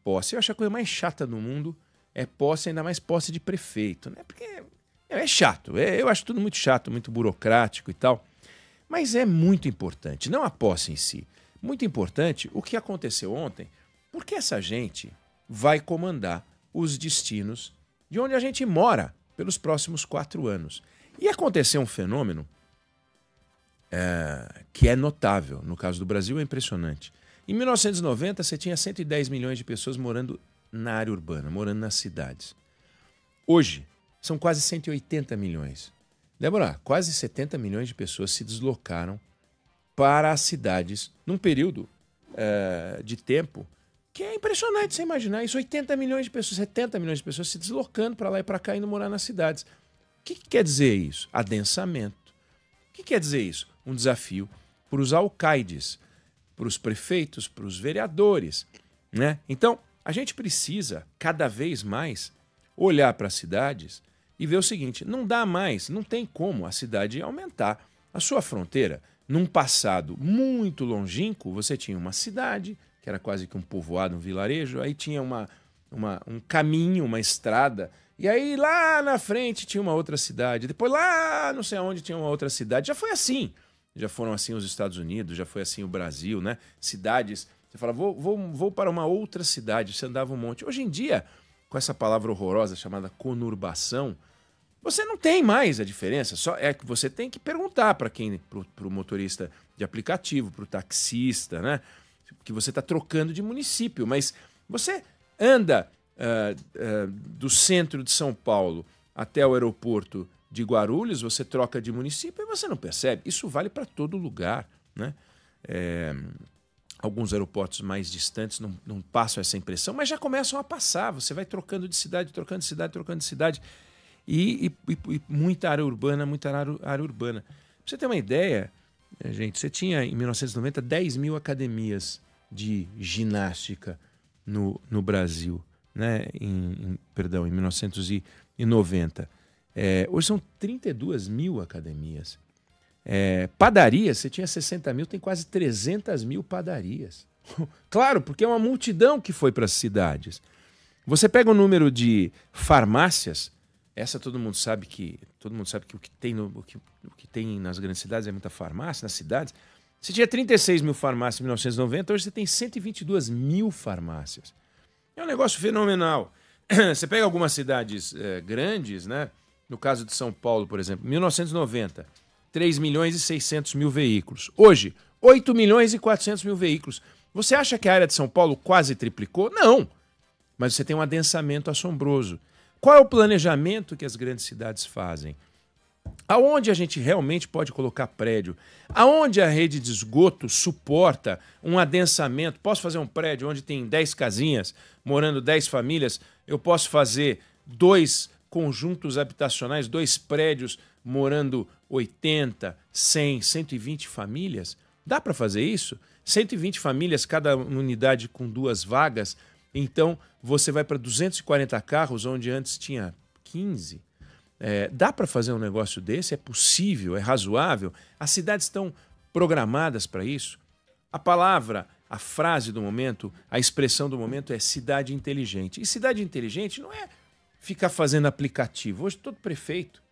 posse. Eu acho a coisa mais chata do mundo é posse, ainda mais posse de prefeito, né? Porque é chato. Eu acho tudo muito chato, muito burocrático e tal. Mas é muito importante, não a posse em si. Muito importante o que aconteceu ontem, porque essa gente vai comandar os destinos de onde a gente mora pelos próximos 4 anos. E aconteceu um fenômeno que é notável. No caso do Brasil, é impressionante. Em 1990, você tinha 110 milhões de pessoas morando na área urbana, morando nas cidades. Hoje, são quase 180 milhões. Débora, quase 70 milhões de pessoas se deslocaram para as cidades num período de tempo que é impressionante você imaginar. Isso, 80 milhões de pessoas, 70 milhões de pessoas se deslocando para lá e para cá, indo morar nas cidades. O que quer dizer isso? Adensamento. O que quer dizer isso? Um desafio para os alcaides, para os prefeitos, para os vereadores, né? Então, a gente precisa, cada vez mais, olhar para as cidades e ver o seguinte: não dá mais, não tem como a cidade aumentar a sua fronteira. Num passado muito longínquo, você tinha uma cidade, que era quase que um povoado, um vilarejo, aí tinha um caminho, uma estrada, e aí lá na frente tinha uma outra cidade, depois lá não sei aonde tinha uma outra cidade. Já foi assim. Já foram assim os Estados Unidos, já foi assim o Brasil, né? Cidades, você fala, vou para uma outra cidade, você andava um monte. Hoje em dia, com essa palavra horrorosa chamada conurbação, você não tem mais a diferença, só é que você tem que perguntar para pro motorista de aplicativo, pro taxista, né? Que você está trocando de município, mas você anda do centro de São Paulo até o aeroporto de Guarulhos, você troca de município e você não percebe. Isso vale para todo lugar, né? Alguns aeroportos mais distantes não passam essa impressão, mas já começam a passar. Você vai trocando de cidade, trocando de cidade, trocando de cidade. E muita área urbana, muita área urbana. Pra você ter uma ideia, gente, você tinha em 1990 10 mil academias de ginástica no Brasil, né? Em 1990. Hoje são 32 mil academias. Padarias, você tinha 60 mil, tem quase 300 mil padarias. Claro, porque é uma multidão que foi para as cidades. Você pega o número de farmácias, todo mundo sabe que o que tem nas grandes cidades é muita farmácia, nas cidades. Você tinha 36 mil farmácias em 1990, hoje você tem 122 mil farmácias. É um negócio fenomenal. Você pega algumas cidades grandes, né? No caso de São Paulo, por exemplo, 1990, 3 milhões e 600 mil veículos. Hoje, 8 milhões e 400 mil veículos. Você acha que a área de São Paulo quase triplicou? Não. Mas você tem um adensamento assombroso. Qual é o planejamento que as grandes cidades fazem? Aonde a gente realmente pode colocar prédio? Aonde a rede de esgoto suporta um adensamento? Posso fazer um prédio onde tem 10 casinhas, morando 10 famílias? Eu posso fazer 2 conjuntos habitacionais, 2 prédios, morando 80, 100, 120 famílias? Dá para fazer isso? 120 famílias, cada unidade com 2 vagas. Então, você vai para 240 carros, onde antes tinha 15. Dá para fazer um negócio desse? É possível? É razoável? As cidades estão programadas para isso? A palavra, a frase do momento, a expressão do momento é cidade inteligente. E cidade inteligente não é ficar fazendo aplicativo. Hoje todo prefeito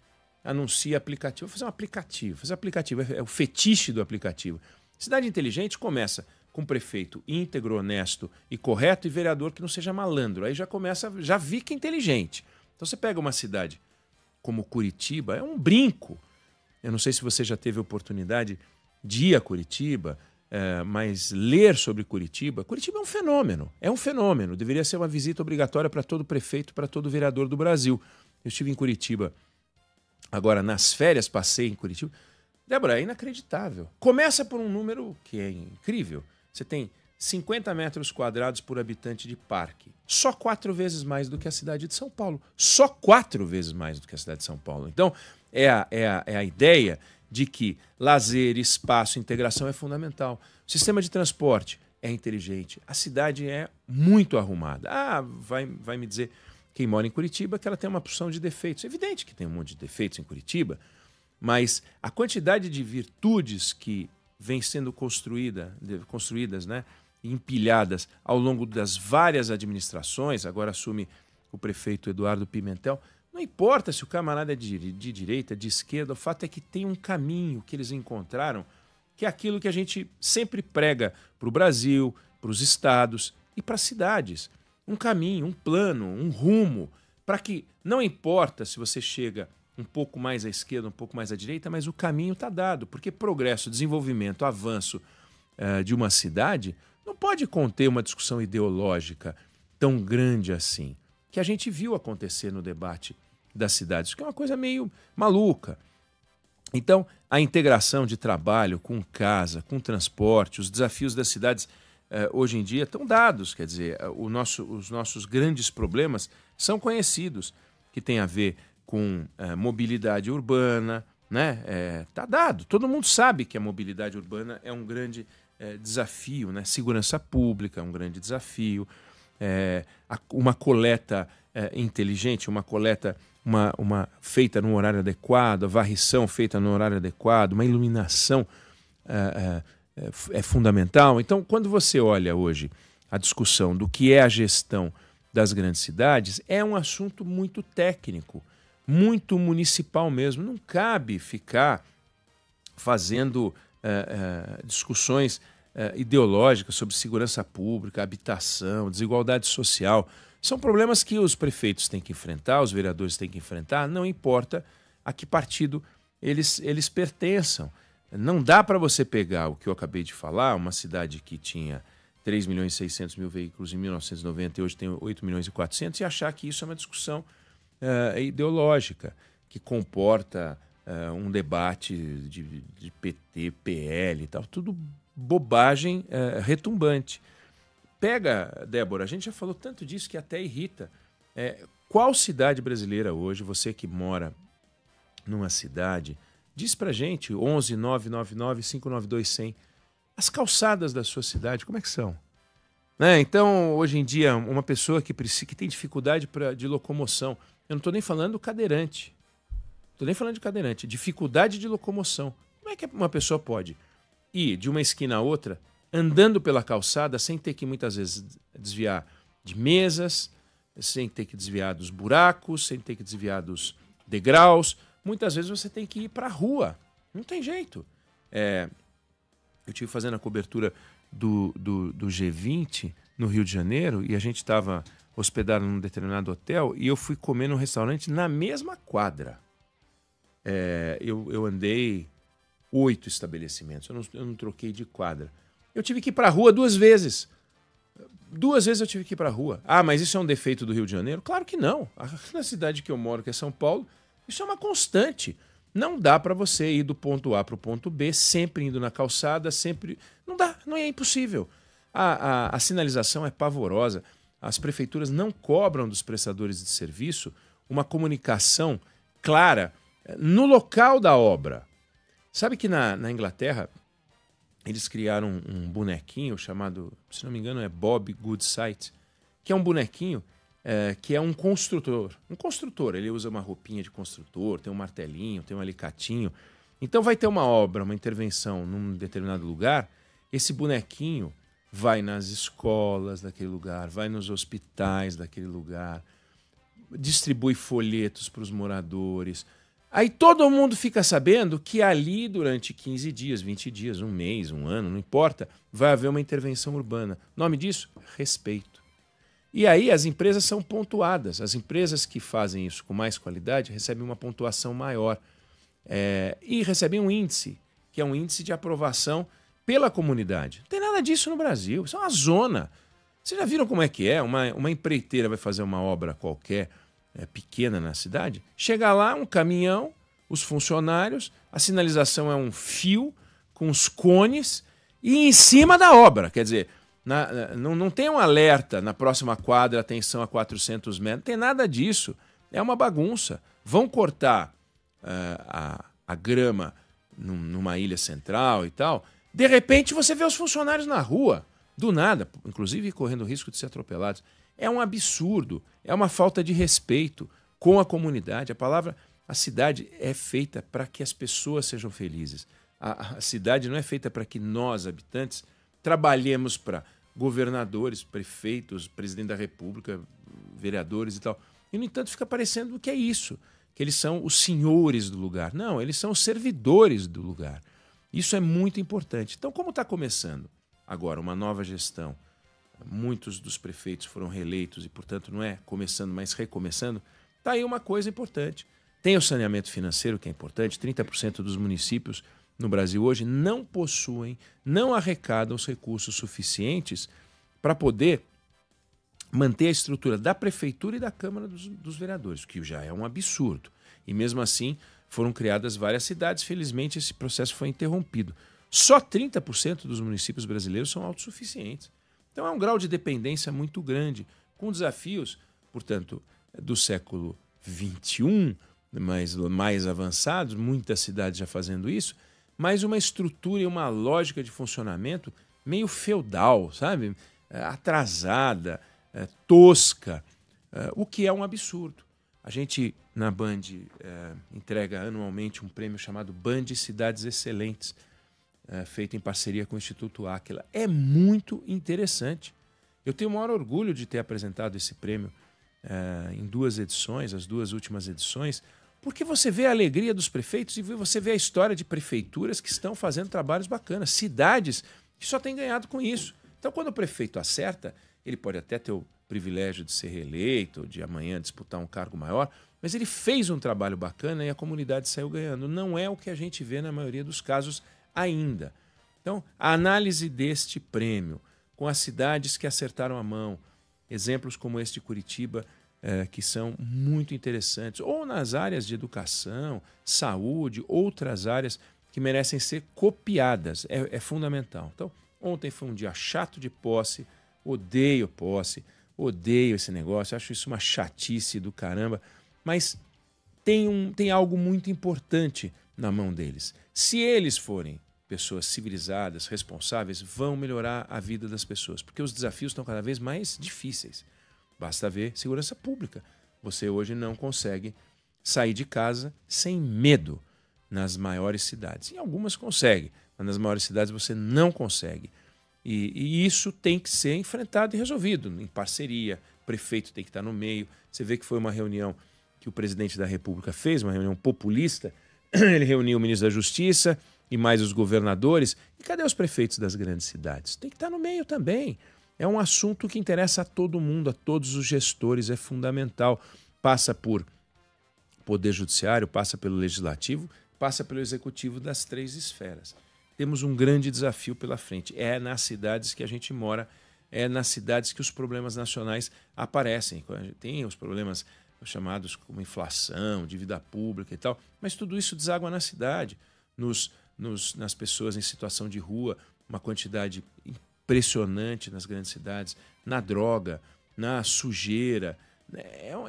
anuncia aplicativo. Vou fazer um aplicativo. Fazer aplicativo é o fetiche do aplicativo. Cidade inteligente começa com prefeito íntegro, honesto e correto e vereador que não seja malandro. Aí já fica inteligente. Então você pega uma cidade como Curitiba, é um brinco. Eu não sei se você já teve oportunidade de ir a Curitiba, mas ler sobre Curitiba. Curitiba é um fenômeno. Deveria ser uma visita obrigatória para todo prefeito, para todo vereador do Brasil. Eu estive em Curitiba agora nas férias, passei em Curitiba. Débora, é inacreditável. Começa por um número que é incrível. Você tem 50 metros quadrados por habitante de parque. Só 4 vezes mais do que a cidade de São Paulo. Só 4 vezes mais do que a cidade de São Paulo. Então, é a ideia de que lazer, espaço, integração é fundamental. O sistema de transporte é inteligente. A cidade é muito arrumada. Vai me dizer quem mora em Curitiba que ela tem uma porção de defeitos. É evidente que tem um monte de defeitos em Curitiba, mas a quantidade de virtudes que vem sendo construídas, né, empilhadas ao longo das várias administrações, agora assume o prefeito Eduardo Pimentel. Não importa se o camarada é de direita, de esquerda, o fato é que tem um caminho que eles encontraram, que é aquilo que a gente sempre prega para o Brasil, para os estados e para as cidades. Um caminho, um plano, um rumo, para que não importa se você chega um pouco mais à esquerda, um pouco mais à direita, mas o caminho está dado, porque progresso, desenvolvimento, avanço de uma cidade não pode conter uma discussão ideológica tão grande assim, que a gente viu acontecer no debate das cidades, que é uma coisa meio maluca. Então, a integração de trabalho com casa, com transporte, os desafios das cidades hoje em dia estão dados, quer dizer, os nossos grandes problemas são conhecidos, que tem a ver com mobilidade urbana, né? Tá dado, todo mundo sabe que a mobilidade urbana é um grande desafio, né? Segurança pública é um grande desafio, uma coleta inteligente, uma coleta uma feita no horário adequado, a varrição feita no horário adequado, uma iluminação é fundamental. Então, quando você olha hoje a discussão do que é a gestão das grandes cidades, é um assunto muito técnico, muito municipal mesmo. Não cabe ficar fazendo discussões ideológicas sobre segurança pública, habitação, desigualdade social. São problemas que os prefeitos têm que enfrentar, os vereadores têm que enfrentar, não importa a que partido eles pertençam. Não dá para você pegar o que eu acabei de falar, uma cidade que tinha 3.600.000 veículos em 1990 e hoje tem 8.400.000, e achar que isso é uma discussão ideológica, que comporta um debate de PT, PL e tal, tudo bobagem retumbante. Pega, Débora, a gente já falou tanto disso que até irrita. Qual cidade brasileira hoje, você que mora numa cidade, diz pra gente, 11 999 592 100, as calçadas da sua cidade, como é que são? Né? Então, hoje em dia, uma pessoa que tem dificuldade de locomoção, eu não estou nem falando do cadeirante, dificuldade de locomoção. Como é que uma pessoa pode ir de uma esquina a outra andando pela calçada sem ter que muitas vezes desviar de mesas, sem ter que desviar dos buracos, sem ter que desviar dos degraus? Muitas vezes você tem que ir para a rua. Não tem jeito. Eu estive fazendo a cobertura do G20 no Rio de Janeiro e a gente estava hospedado num determinado hotel e eu fui comer num restaurante na mesma quadra. Eu andei 8 estabelecimentos. Eu não troquei de quadra. Eu tive que ir para a rua 2 vezes. 2 vezes eu tive que ir para a rua. Ah, mas isso é um defeito do Rio de Janeiro? Claro que não. Na cidade que eu moro, que é São Paulo, isso é uma constante. Não dá para você ir do ponto A para o ponto B, sempre indo na calçada, sempre... Não dá, não é impossível. A sinalização é pavorosa. As prefeituras não cobram dos prestadores de serviço uma comunicação clara no local da obra. Sabe que na Inglaterra eles criaram um bonequinho chamado, se não me engano, é Bob Goodsight, que é um bonequinho que é um construtor. Um construtor, ele usa uma roupinha de construtor, tem um martelinho, tem um alicatinho. Então vai ter uma obra, uma intervenção num determinado lugar, esse bonequinho vai nas escolas daquele lugar, vai nos hospitais daquele lugar, distribui folhetos para os moradores. Aí todo mundo fica sabendo que ali, durante 15 dias, 20 dias, um mês, um ano, não importa, vai haver uma intervenção urbana. O nome disso? Respeito. E aí as empresas são pontuadas. As empresas que fazem isso com mais qualidade recebem uma pontuação maior. E recebem um índice, que é um índice de aprovação pela comunidade. Não tem nada disso no Brasil. Isso é uma zona. Vocês já viram como é que é? Uma empreiteira vai fazer uma obra qualquer, pequena na cidade, chega lá um caminhão, os funcionários, a sinalização é um fio com os cones e em cima da obra, quer dizer, não tem um alerta na próxima quadra, atenção a 400 metros, não tem nada disso, é uma bagunça. Vão cortar a grama numa ilha central e tal, de repente você vê os funcionários na rua, do nada, inclusive correndo o risco de ser atropelados. É um absurdo, é uma falta de respeito com a comunidade. A cidade é feita para que as pessoas sejam felizes. A cidade não é feita para que nós, habitantes, trabalhemos para governadores, prefeitos, presidente da República, vereadores e tal. E, no entanto, fica parecendo que é isso, que eles são os senhores do lugar. Não, eles são os servidores do lugar. Isso é muito importante. Então, como está começando agora uma nova gestão, muitos dos prefeitos foram reeleitos e, portanto, não é começando, mas recomeçando, está aí uma coisa importante. Tem o saneamento financeiro, que é importante. 30% dos municípios no Brasil hoje não possuem, não arrecadam os recursos suficientes para poder manter a estrutura da prefeitura e da Câmara dos Vereadores, o que já é um absurdo. E mesmo assim foram criadas várias cidades. Felizmente esse processo foi interrompido. Só 30% dos municípios brasileiros são autossuficientes. Então é um grau de dependência muito grande, com desafios, portanto, do século XXI, mas mais avançados, muitas cidades já fazendo isso, mas uma estrutura e uma lógica de funcionamento meio feudal, sabe? Atrasada, tosca, o que é um absurdo. A gente, na Band, entrega anualmente um prêmio chamado Band Cidades Excelentes, feito em parceria com o Instituto Áquila. É muito interessante. Eu tenho o maior orgulho de ter apresentado esse prêmio em 2 edições, as 2 últimas edições, porque você vê a alegria dos prefeitos e você vê a história de prefeituras que estão fazendo trabalhos bacanas, cidades que só têm ganhado com isso. Então, quando o prefeito acerta, ele pode até ter o privilégio de ser reeleito, de amanhã disputar um cargo maior, mas ele fez um trabalho bacana e a comunidade saiu ganhando. Não é o que a gente vê na maioria dos casos ainda. Então, a análise deste prêmio, com as cidades que acertaram a mão, exemplos como este de Curitiba, que são muito interessantes, ou nas áreas de educação, saúde, outras áreas que merecem ser copiadas, é fundamental. Então, ontem foi um dia chato de posse, odeio esse negócio, acho isso uma chatice do caramba, mas tem algo muito importante na mão deles. Se eles forem pessoas civilizadas, responsáveis, vão melhorar a vida das pessoas, porque os desafios estão cada vez mais difíceis. Basta ver segurança pública. Você hoje não consegue sair de casa sem medo nas maiores cidades. Em algumas consegue, mas nas maiores cidades você não consegue. E isso tem que ser enfrentado e resolvido em parceria. O prefeito tem que estar no meio. Você vê que foi uma reunião que o presidente da República fez, uma reunião populista. Ele reuniu o ministro da Justiça e mais os governadores. E cadê os prefeitos das grandes cidades? Tem que estar no meio também. É um assunto que interessa a todo mundo, a todos os gestores, é fundamental. Passa por poder judiciário, passa pelo legislativo, passa pelo executivo das 3 esferas. Temos um grande desafio pela frente. É nas cidades que a gente mora, é nas cidades que os problemas nacionais aparecem. Tem os problemas chamados como inflação, dívida pública e tal, mas tudo isso deságua na cidade, nas pessoas em situação de rua, uma quantidade impressionante nas grandes cidades, na droga, na sujeira.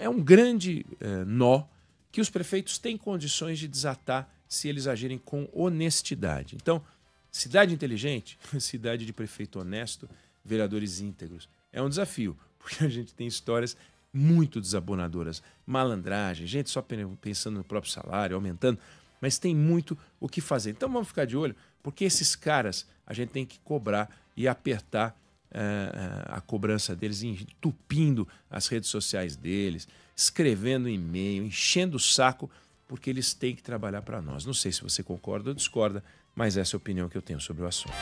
É um grande nó que os prefeitos têm condições de desatar se eles agirem com honestidade. Então, cidade inteligente, cidade de prefeito honesto, vereadores íntegros. É um desafio, porque a gente tem histórias muito desabonadoras, malandragem, gente só pensando no próprio salário, aumentando, mas tem muito o que fazer. Então vamos ficar de olho, porque esses caras a gente tem que cobrar e apertar a cobrança deles, entupindo as redes sociais deles, escrevendo e-mail, enchendo o saco, porque eles têm que trabalhar para nós. Não sei se você concorda ou discorda, mas essa é a opinião que eu tenho sobre o assunto.